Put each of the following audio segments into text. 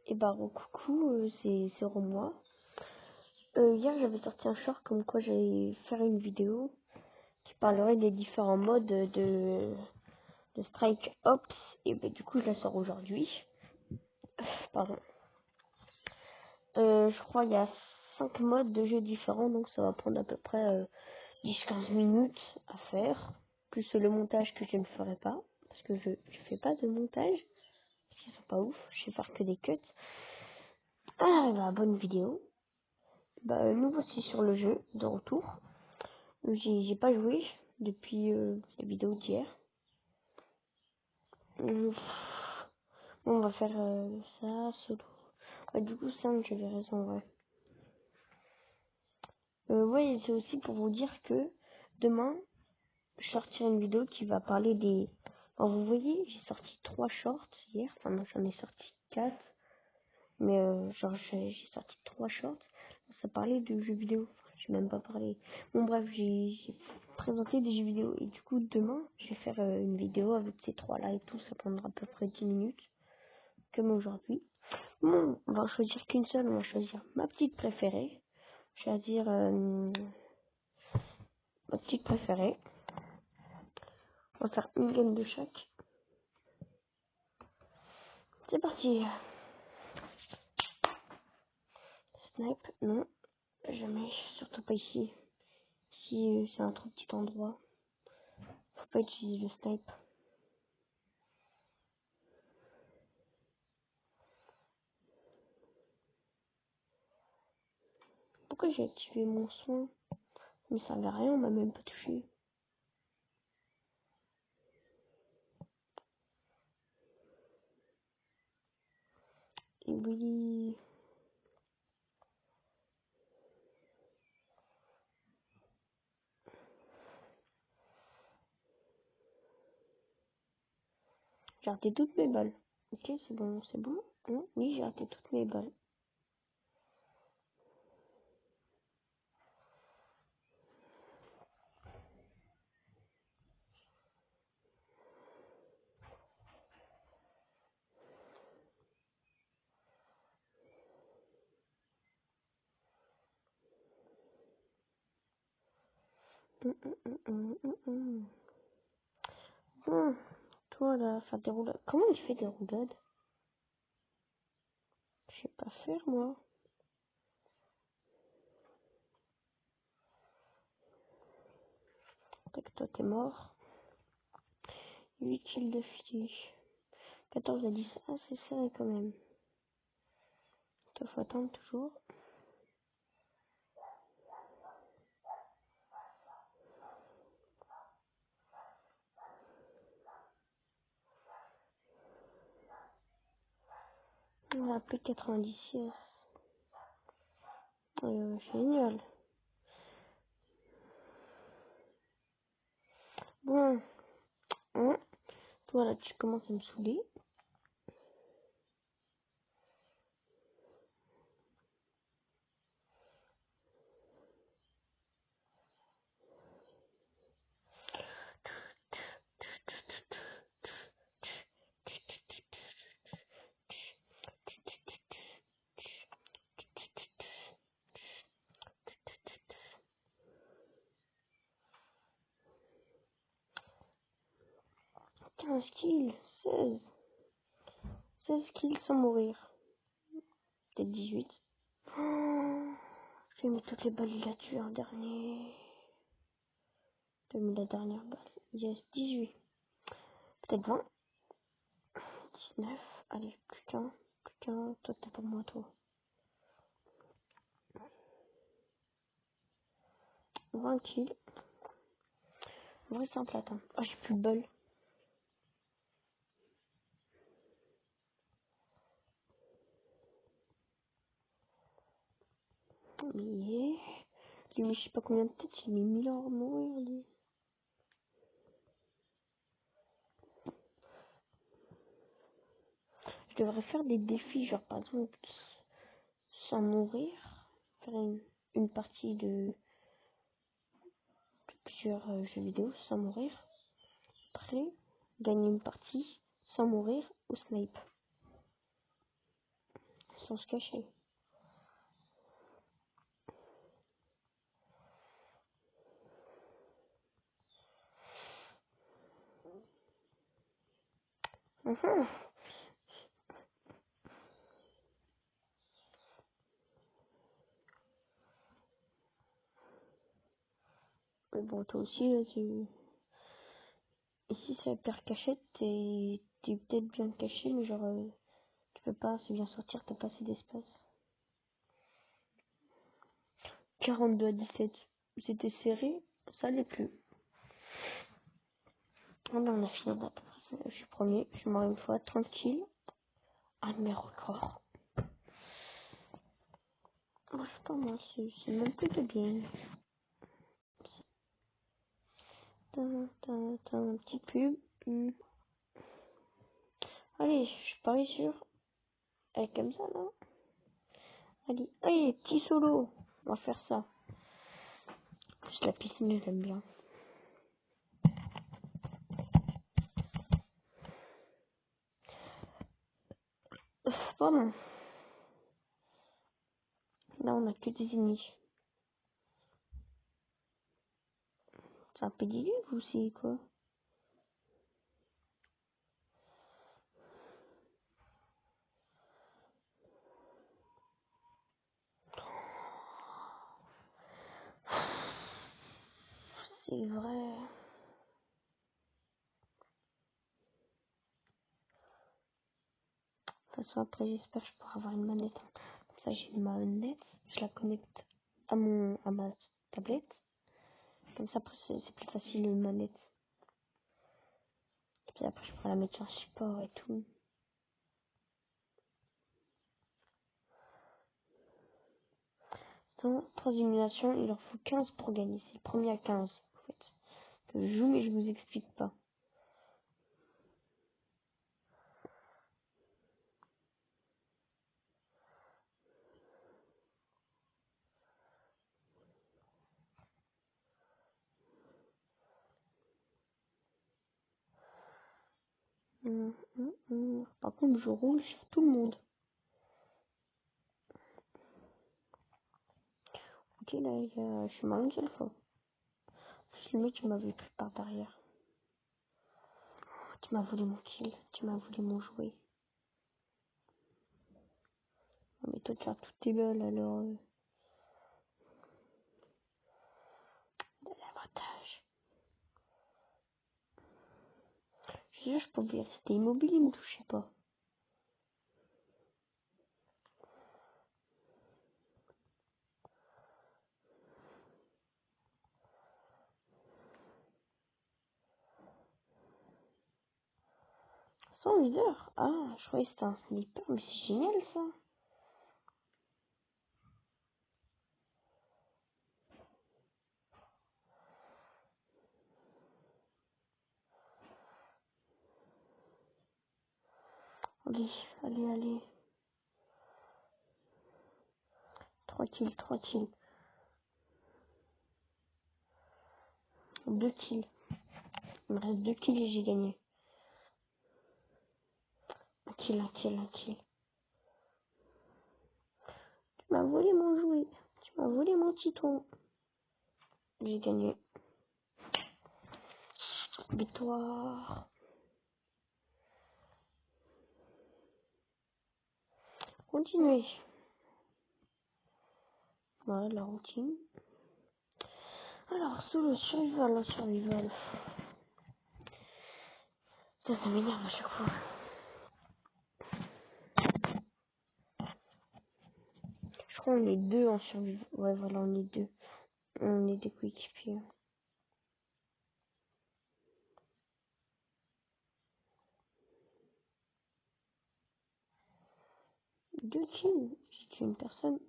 Et bah coucou, c'est moi. Hier j'avais sorti un short comme quoi j'allais faire une vidéo qui parlerait des différents modes de Strike Ops. Et bah du coup je la sors aujourd'hui. Pardon. Je crois il y a 5 modes de jeu différents, donc ça va prendre à peu près 10-15 minutes à faire. Plus le montage que je ne ferai pas. Parce que je fais pas de montage. Parce qu'ils sont pas ouf. Je vais faire que des cuts. Ah bah bonne vidéo. Bah, nous voici sur le jeu, de retour. J'ai pas joué depuis la vidéo d'hier. Bon, on va faire ça, solo. Ouais, du coup, ça, j'avais raison, ouais. Ouais, c'est aussi pour vous dire que demain, je sortirai une vidéo qui va parler des... Alors, vous voyez, j'ai sorti 3 shorts hier. Enfin, non, j'en ai sorti 4. Mais genre, j'ai sorti 3 shorts. Ça parlait de jeux vidéo. Enfin, j'ai même pas parlé. Bon, bref, j'ai présenté des jeux vidéo. Et du coup, demain, je vais faire une vidéo avec ces 3-là et tout. Ça prendra à peu près 10 minutes. Comme aujourd'hui. Bon, on va choisir qu'une seule. On va choisir ma petite préférée. Choisir ma petite préférée. On va faire une game de chaque. C'est parti. Snipe, non. Jamais. Surtout pas ici. Ici, c'est un trop petit endroit. Faut pas utiliser le snipe. Pourquoi j'ai activé mon soin? Mais ça servait à rien, on m'a même pas touché. Et oui. J'ai raté toutes mes balles. Ok, c'est bon, c'est bon. Non, oui, j'ai raté toutes mes balles. Bon, toi là, faire des roulades. Comment il fait des roulades? Je sais pas faire moi. Tac, toi t'es mort. 8 kills de fiche. 14 à 10. Ah, c'est serré quand même. Toi, faut attendre toujours. On a appelé 96. Génial. Bon. Hein. Toi là, tu commences à me saouler. Un kills. 16. 16 kills sans mourir. Peut-être 18. Oh, j'ai mis toutes les balles, il a tué un dernier. J'ai mis la dernière balle. Yes, 18. Peut-être 20. 19. Allez, putain. Putain, toi t'es pas moi, toi. 20 kills. Vrai simple, attends. Ah, j'ai plus de balles. Mais... Lui, je sais pas combien de têtes, il met 1000 ans à mourir, lui. Je devrais faire des défis, genre par exemple, sans mourir. Faire une partie de plusieurs jeux vidéo sans mourir. Après, gagner une partie sans mourir au snipe. sans se cacher. Mhm. Mais bon, toi aussi, là, ici, c'est la paire cachette, t'es peut-être bien caché, mais genre, tu peux pas assez bien sortir, t'as pas assez d'espace. 42-17. C'était serré, ça l'est plus. Ah ben, on a fini là. Je suis premier, je suis mort une fois, tranquille. Un de mes records. Oh, c'est pas mal, c'est même plutôt bien. T'as un petit pub. Allez, je parie sur. Elle est comme ça, là. Allez, allez, petit solo. On va faire ça. Juste la piscine, j'aime bien. Pardon. Là, on a que des ennemis. C'est un pédiluve ou c'est quoi? C'est vrai. De toute façon, après, j'espère que je pourrai avoir une manette. Comme ça, j'ai une manette. Je la connecte à ma tablette. Comme ça, après, c'est plus facile une manette. Et puis après, je pourrais la mettre sur support et tout. Dans 3 éliminations, il leur faut 15 pour gagner. C'est le premier à 15, en fait. Que je joue, mais je vous explique pas. Par contre, je roule sur tout le monde. Ok, là, je suis mal une seule fois. Le mec, tu m'as vu pris par derrière. Tu m'as volé mon kill. Tu m'as volé mon jouet. Oh, mais toi, tu as toutes tes balles, alors... L'avantage. Je suis sûr, je pouvais rester immobile, il me touchait pas. Sans leader. Ah, je croyais que c'était un sniper, mais c'est génial, ça. Allez, allez, allez. 3 kills, 3 kills. 2 kills. Il me reste 2 kills et j'ai gagné. Un kill, un kill, un kill. Tu m'as volé mon jouet. Tu m'as volé mon titon. J'ai gagné. Victoire. Continuez. Voilà la routine. Alors, solo, survival, survival. Ça m'énerve à chaque fois. Je crois qu'on est deux en survival. Ouais, voilà, on est deux. On est des coéquipiers. 2 kills. J'ai tué une personne.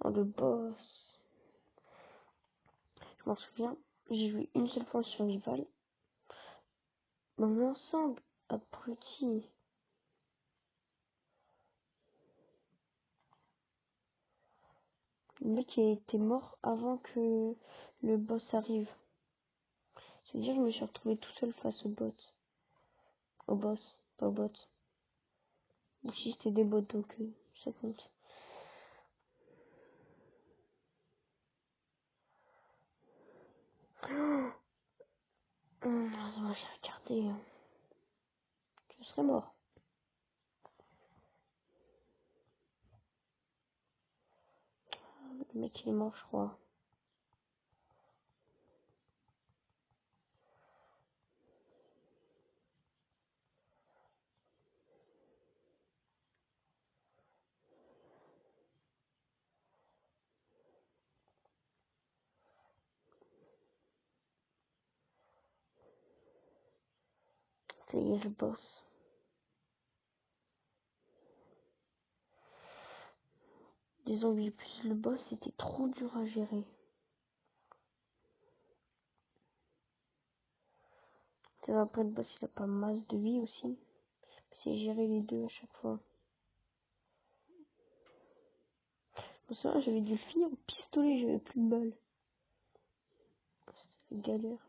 Oh, le boss. Je m'en souviens. J'ai joué une seule fois en survival. Dans l'ensemble, abruti. Le mec il était mort avant que le boss arrive. C'est-à-dire je me suis retrouvé tout seul face au bot. Au boss, pas au bot. Ou si c'était des bots donc ça compte. Moi j'ai regardé. Je serais mort. Le mec il est mort je crois. Ça y est le boss. Des zombies plus le boss c'était trop dur à gérer. C'est vrai, après le boss il a pas masse de vie aussi. C'est gérer les deux à chaque fois. Pour ça j'avais dû finir au pistolet, j'avais plus de balles. C'était galère.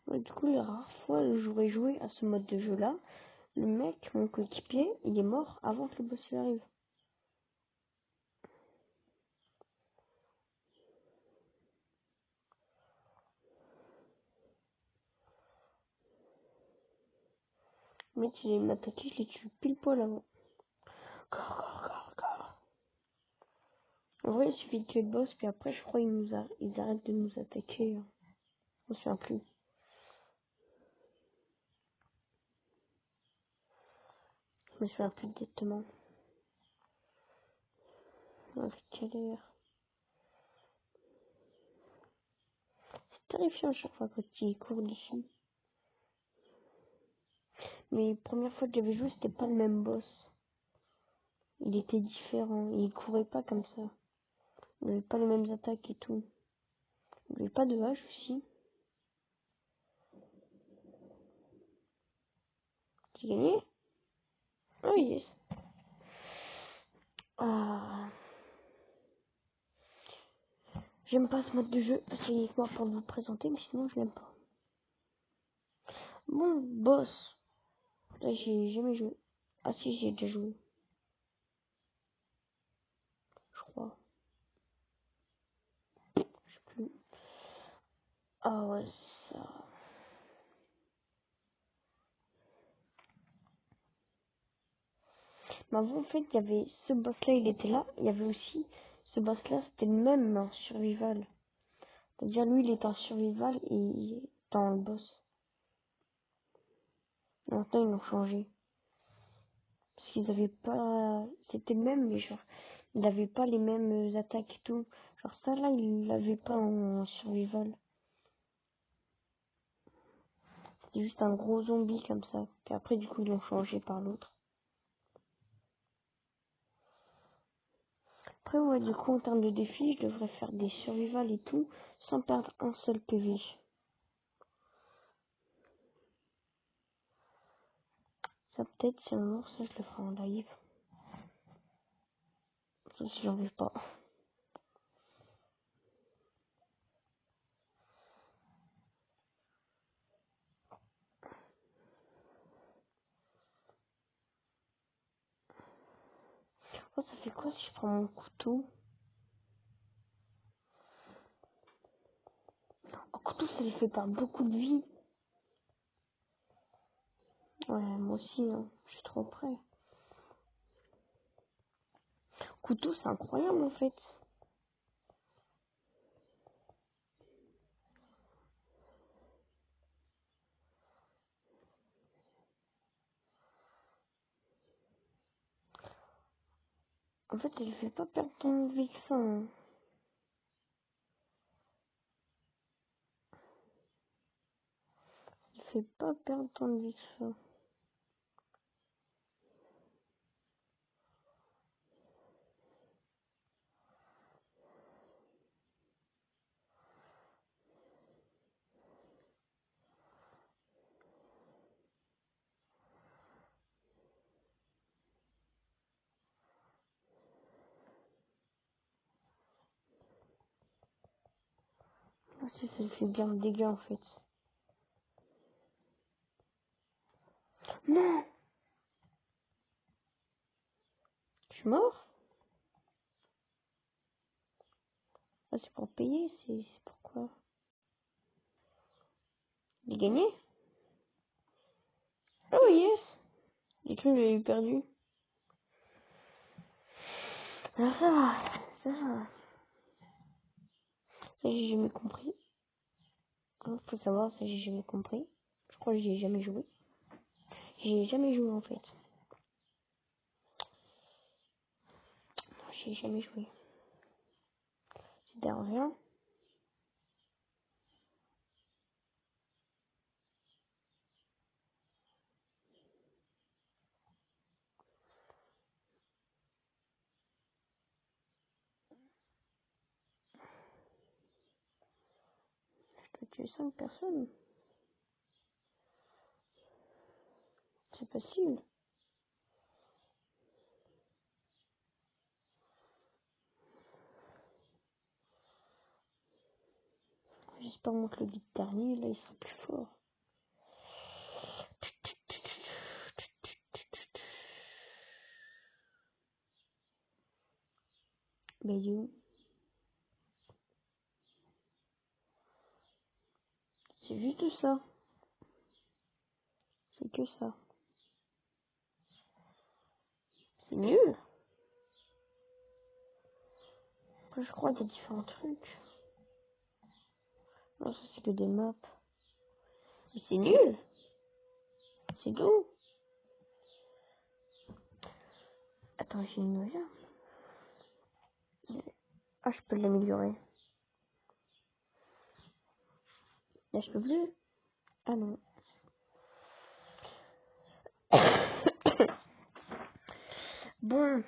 Ouais, du coup, les rares fois où j'aurais joué à ce mode de jeu là, le mec, mon coéquipier, il est mort avant que le boss il arrive. Le mec, il m'a attaqué, je l'ai tué pile poil avant. Corps. En vrai, il suffit de tuer le boss, puis après, je crois ils arrêtent de nous attaquer. Je me souviens plus. Je me souviens plus exactement. Ouais, c'est galère. C'est terrifiant à chaque fois quand il court dessus. Mais la première fois que j'avais joué, c'était pas le même boss. Il était différent. Il courait pas comme ça. Il avait pas les mêmes attaques et tout. Il avait pas de hache aussi. J'ai gagné? Oh yes. Ah. J'aime pas ce mode de jeu. C'est uniquement pour vous présenter, mais sinon je l'aime pas. Bon, boss. Là, j'ai jamais joué. Ah si, j'ai déjà joué. Je crois. Je sais plus. Ah ouais, ça. Mais avant, en fait, il y avait ce boss-là, il était là. Il y avait aussi ce boss-là, c'était le même en survival. C'est-à-dire, lui, il était en survival et dans le boss. Maintenant, ils l'ont changé. Parce qu'ils avaient pas... C'était le même, mais genre, il n'avait pas les mêmes attaques et tout. Genre ça, là, il l'avait pas en survival. C'était juste un gros zombie comme ça. Puis après, du coup, ils l'ont changé par l'autre. Après, ouais, du coup, en termes de défis, je devrais faire des survival et tout, sans perdre un seul PV. Ça, peut-être, si un jour, ça, je le ferai en live. Sauf si j'en veux pas. Oh, ça fait quoi si je prends mon couteau? Un couteau, ça lui fait pas beaucoup de vie. Ouais, moi aussi, hein. Je suis trop prêt. Couteau, c'est incroyable, en fait. En fait, elle fait pas perdre ton vie que ça, hein. Elle fait pas perdre tant de vie que ça. Ah, si, ça fait bien de dégâts en fait. Non! Je suis mort? Ah, c'est pour payer, c'est pourquoi? J'ai gagné? Oh yes! J'ai cru que j'avais perdu. Ah, ça va, ça va. Ça, j'ai jamais compris. Faut savoir, ça, j'ai jamais compris. Je crois que j'y ai jamais joué. J'y ai jamais joué en fait. Non, j'y ai jamais joué. C'est derrière. Je peux tuer 5 personnes. C'est facile. J'espère moi que le guide dernier, là, il sera plus fort. Mais il est où? C'est juste ça. C'est que ça. C'est nul. Après, je crois qu'il y a différents trucs. Non, ça c'est que des maps. Mais c'est nul. C'est tout. Attends, j'ai une nouvelle. Ah, je peux l'améliorer. Là, je peux plus. Ah non. Bon,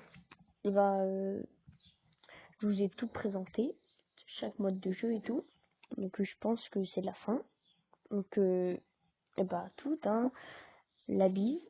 et bah, je vous ai tout présenté. Chaque mode de jeu et tout. Donc, je pense que c'est la fin. Donc, et bah, tout, hein. La bise.